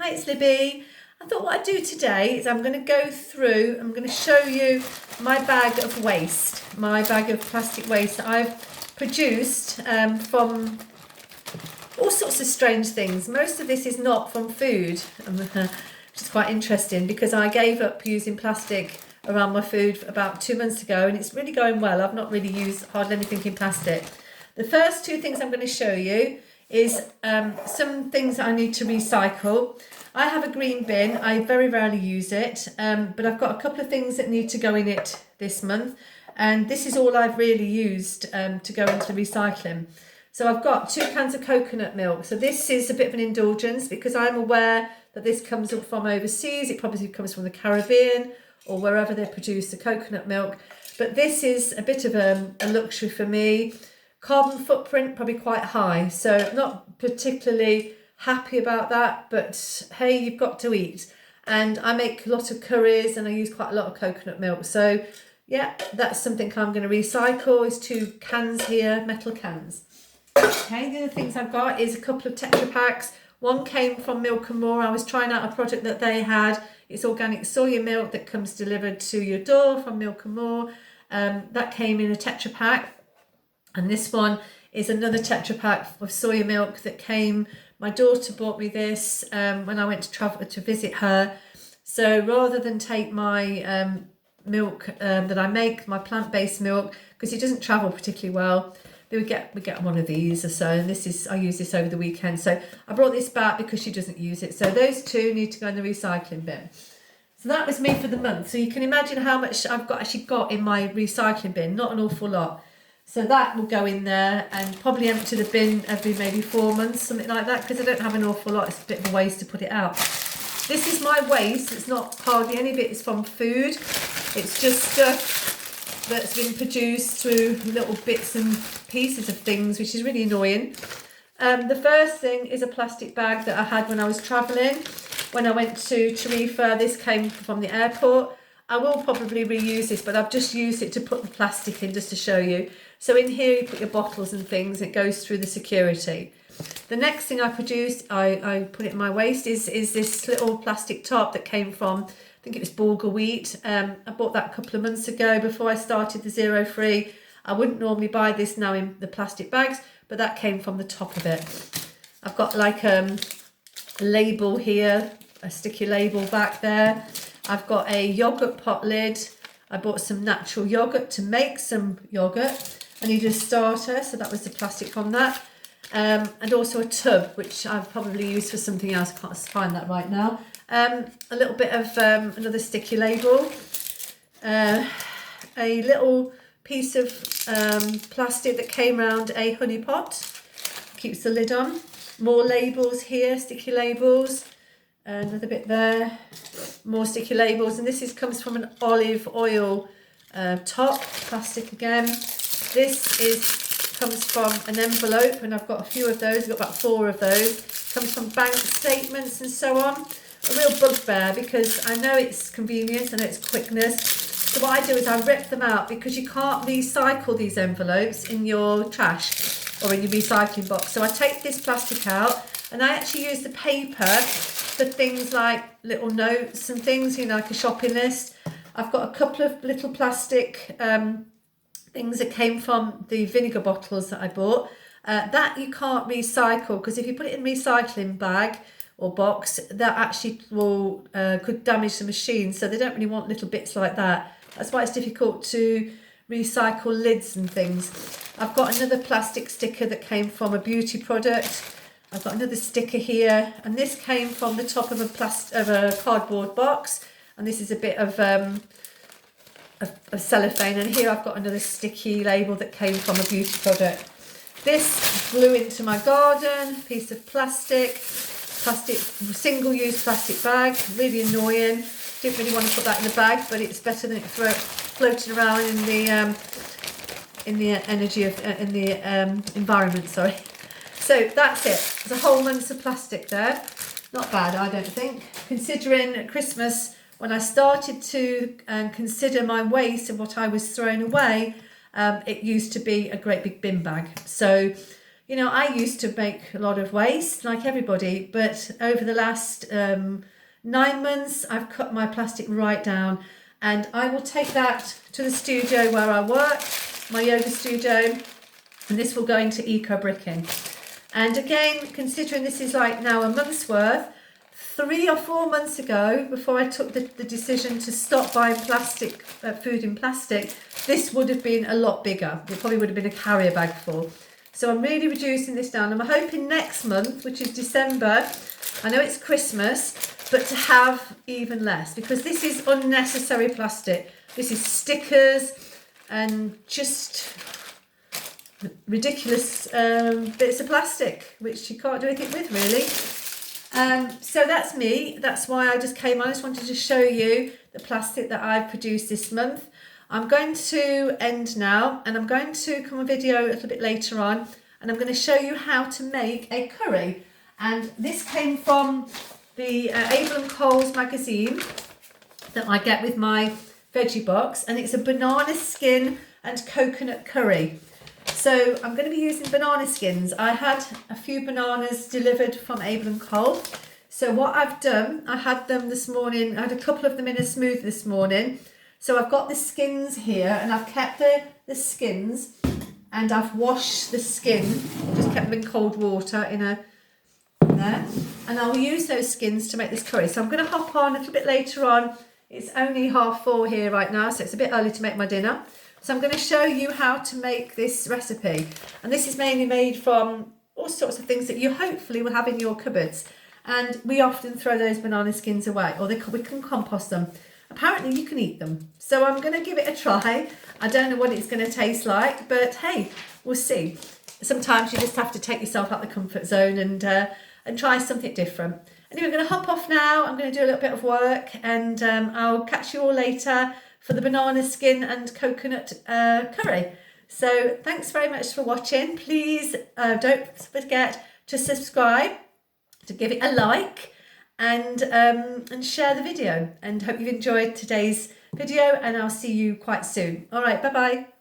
Hi, it's Libby. I thought what I'd do today is I'm going to go through, I'm going to show you my bag of waste, my bag of plastic waste that I've produced from all sorts of strange things. Most of this is not from food, which is quite interesting because I gave up using plastic around my food about 2 months ago and it's really going well. I've not really used hardly anything in plastic. The first two things I'm going to show you is some things that I need to recycle. I have a green bin. I very rarely use it, but I've got a couple of things that need to go in it this month, and this is all I've really used to go into the recycling. So I've got 2 cans of coconut milk. So this is a bit of an indulgence because I'm aware that this comes up from overseas. It probably comes from the Caribbean or wherever they produce the coconut milk. But this is a bit of a luxury for me. Carbon footprint probably quite high, so not particularly happy about that, but hey, you've got to eat. And I make a lot of curries and I use quite a lot of coconut milk. So yeah, that's something I'm going to recycle. Is 2 cans here, metal cans. Okay, the other things I've got is a couple of Tetra Paks. One came from Milk and More. I was trying out a product that they had. It's organic soya milk that comes delivered to your door from Milk and More. That came in a Tetra Pak. And this one is another Tetra Pak of soya milk that came. My daughter bought me this when I went to travel to visit her. So rather than take my milk that I make, my plant-based milk, because it doesn't travel particularly well, we get one of these or so. And this is, I use this over the weekend. So I brought this back because she doesn't use it. So those 2 need to go in the recycling bin. So that was me for the month. So you can imagine how much I've actually got in my recycling bin. Not an awful lot. So that will go in there and probably empty the bin every maybe 4 months, something like that, because I don't have an awful lot. It's a bit of a waste to put it out. This is my waste. It's not hardly any bits from food. It's just stuff that's been produced through little bits and pieces of things, which is really annoying. The first thing is a plastic bag that I had when I was travelling. When I went to Tarifa, this came from the airport. I will probably reuse this, but I've just used it to put the plastic in just to show you. So in here you put your bottles and things, it goes through the security. The next thing I produced, I put it in my waste, is this little plastic top that came from, I think it was Bulgur wheat. I bought that a couple of months ago before I started the Zero Free. I wouldn't normally buy this now in the plastic bags, but that came from the top of it. I've got like a label here, a sticky label back there. I've got a yogurt pot lid. I bought some natural yogurt to make some yogurt. I needed a starter, so that was the plastic from that. And also a tub, which I've probably used for something else. I can't find that right now. A little bit of another sticky label. A little piece of plastic that came around a honey pot. Keeps the lid on. More labels here, sticky labels. Another bit there, more sticky labels, and this comes from an olive oil top, plastic again. This comes from an envelope, and I've got a few of those. I've got about 4 of those. Comes from bank statements and so on. A real bugbear because I know it's convenience, I know it's quickness. So what I do is I rip them out because you can't recycle these envelopes in your trash or in your recycling box. So I take this plastic out and I actually use the paper for things like little notes and things, you know, like a shopping list. I've got a couple of little plastic things that came from the vinegar bottles that I bought. That you can't recycle because if you put it in a recycling bag or box, that actually will could damage the machine. So they don't really want little bits like that. That's why it's difficult to recycle lids and things. I've got another plastic sticker that came from a beauty product. I've got another sticker here, and this came from the top of a cardboard box, and this is a bit of cellophane, and here I've got another sticky label that came from a beauty product. This flew into my garden, piece of plastic, single-use plastic bag, really annoying. Didn't really want to put that in the bag, but it's better than it floating around in the environment. Sorry. So that's it. There's a whole month of plastic there. Not bad, I don't think. Considering at Christmas, when I started to consider my waste and what I was throwing away, it used to be a great big bin bag. So You know, I used to make a lot of waste like everybody, but over the last 9 months, I've cut my plastic right down, and I will take that to the studio where I work, my yoga studio, and this will go into eco bricking. And again, considering this is like now a month's worth, 3 or 4 months ago, before I took the decision to stop buying plastic food in plastic, this would have been a lot bigger. It probably would have been a carrier bag full. So I'm really reducing this down. I'm hoping next month, which is December, I know it's Christmas, but to have even less, because this is unnecessary plastic. This is stickers and just ridiculous bits of plastic, which you can't do anything with really. So that's me. That's why I just came on. I just wanted to show you the plastic that I've produced this month. I'm going to end now, and I'm going to come a video a little bit later on, and I'm going to show you how to make a curry. And this came from the Abel and Coles magazine that I get with my veggie box, and it's a banana skin and coconut curry. So I'm going to be using banana skins. I had a few bananas delivered from Abel and Cole. So what I've done, I had them this morning. I had a couple of them in a smoothie this morning. So I've got the skins here, and I've kept the skins, and I've washed the skin. Just kept them in cold water in there. And I'll use those skins to make this curry. So I'm going to hop on a little bit later on. It's only 4:30 here right now, so it's a bit early to make my dinner. So I'm going to show you how to make this recipe. And this is mainly made from all sorts of things that you hopefully will have in your cupboards. And we often throw those banana skins away, or we can compost them. Apparently you can eat them. So I'm going to give it a try. I don't know what it's going to taste like, but hey, we'll see. Sometimes you just have to take yourself out the comfort zone and try something different. Anyway, I'm going to hop off now. I'm going to do a little bit of work, and I'll catch you all later for the banana skin and coconut curry. So thanks very much for watching. Please don't forget to subscribe, to give it a like, and share the video. And hope you've enjoyed today's video, and I'll see you quite soon. All right, bye-bye.